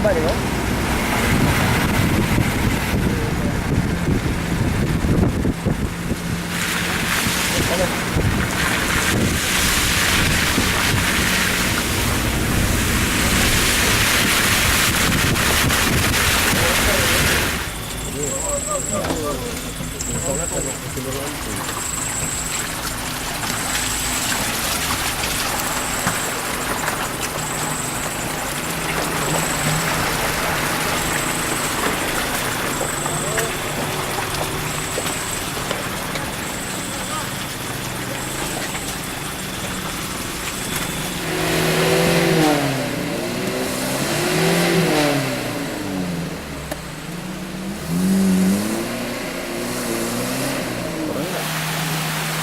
Coba deh, Om.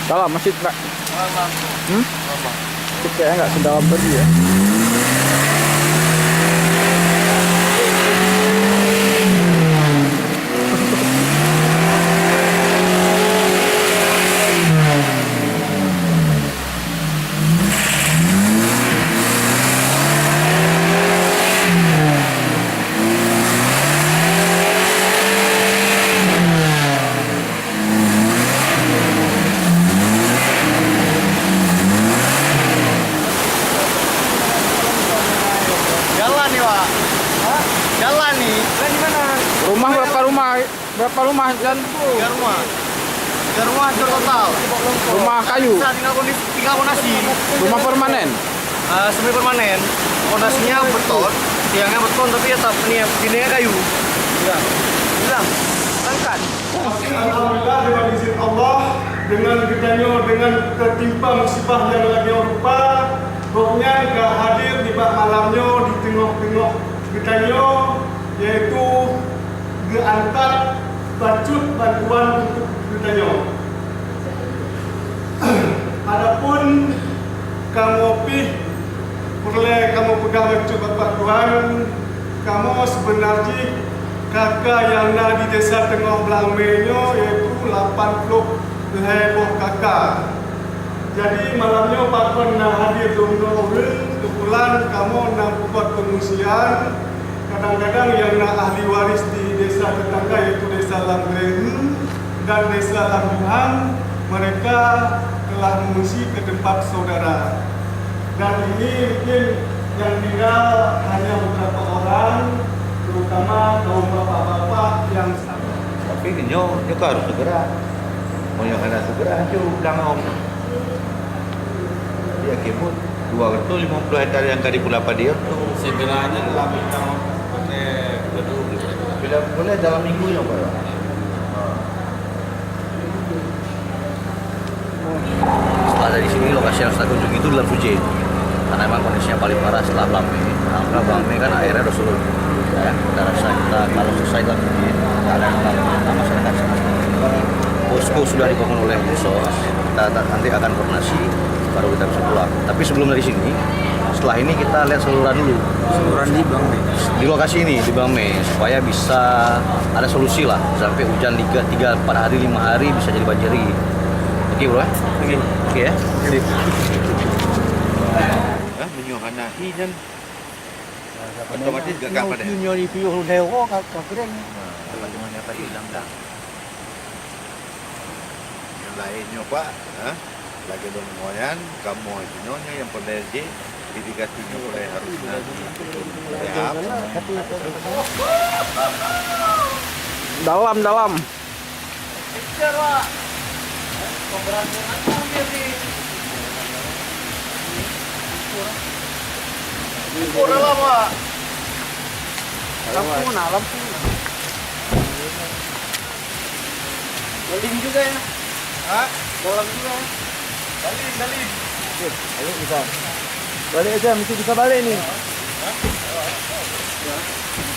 Dalam masih enggak? Lama. Lama. Kayaknya enggak sedalam tadi ya. Jalan nih, Pak. Hah? Jalan nih. Jalan di mana? Rumah berapa rumah? Berapa rumah dan 3 rumah. 3 rumah hancur total. rumah kayu? Bisa tinggal fondasi. Rumah permanen? Semi permanen. Fondasinya beton, tiangnya beton tapi ya dindingnya kayu. Bilang. Angkat. Alhamdulillah dengan izin Allah, dengan gedanya dengan tertimpa musibah yang lagi rupa, rohnya gak hadir di malamnya di tengah-tengah gedanya, yaitu diangkat bacut bantuan untuk gedanya. Adapun kamu boleh kamu pegang bacut Bapak Tuhan, kamu sebenarnya kakak yang ada di desa Tengah Belangmenyo yaitu 80 heboh kakak. Jadi malamnya Pak Tuan hadir domino kebetulan kamu buat pengungsian. Kadang-kadang yang ahli waris di desa tetangga yaitu desa Langgren dan desa Lambuhan, mereka telah mengungsi ke tempat saudara. Dan ini mungkin yang tinggal hanya beberapa orang, terutama kaum bapak-bapak yang Tapi nyo harus segera. Mau yang kena segera aja bilang om. Dia kebut 250 hektar yang tadi pula pada dia tuh. Segeranya dalam bintang pakai gedung gitu. Bila boleh dalam minggu yang baru. Setelah dari sini lokasi yang saya kunjungi itu dalam Fuje, karena memang kondisinya paling parah setelah Blame. Karena Blame kan airnya udah surut. Ya, kita rasa kita kalau selesai dalam Fuje, keadaan Blame masyarakat sangat. Posko sudah dibangun oleh Desos. Kita nanti akan koordinasi baru kita bisa pulang. Tapi sebelum dari sini, setelah ini kita lihat saluran dulu. Saluran di Blame. Di lokasi ini di Blame supaya bisa ada solusi lah sampai hujan 3, 4 hari, 5 hari bisa jadi banjir. Oke bro, oke ya. Menyuakan nahi dan otomatis gak kapan deh. Nyo di piuh dewo keren. Teman-temannya tadi hilang dah. Yang lainnya Pak, lagi dong ngoyan, kamu itu nyonya yang penerje, irigasinya mulai harus nanti. Dalam. Kejar, Pak. Pemberantasan jadi kurang lah, Pak. Lampu. Balik juga ya? Hah? Dalam juga ya? Balik. Ayo bisa. Balik aja, mesti bisa balik nih.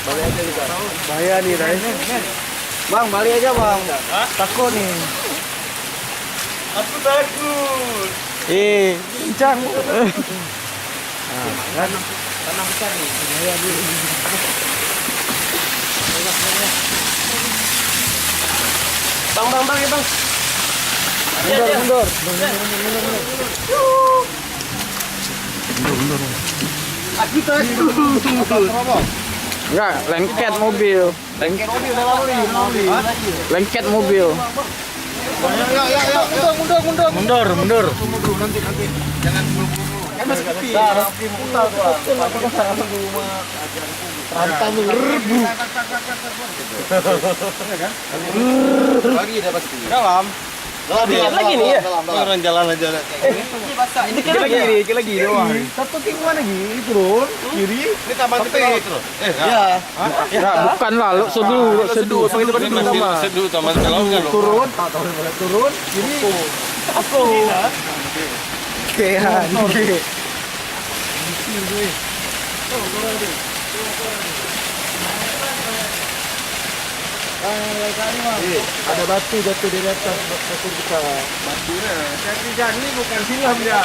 Balik aja bisa. Bahaya nih, Bang, balik aja, Bang. Takut nih. aku takut. Kencang. Tanah besar nih. Bahaya nih. Bang, ya, Bang. Mundur. Aku takut. Enggak, lengket mobil. Lengket mobil dalam mobil. Lengket mobil. Mundur. Nanti. Jangan buru-buru. Kan masih sepi. Mutar tuh. Rantang tuh. Lagi dia pasti. Dalam. Lagi nih ya. Orang jalan aja. Dikit lagi doang. Satu ke mana lagi? Turun kiri. Ini taman kita itu loh. Ya. Ya, bukan lah, lu seduh. Pakai depan Ini dulu masih sama. seduh taman kalau kan loh. Turun, turun, kiri. Aku. Ada batu jatuh di atas, batu kita. Jadi bukan film ya.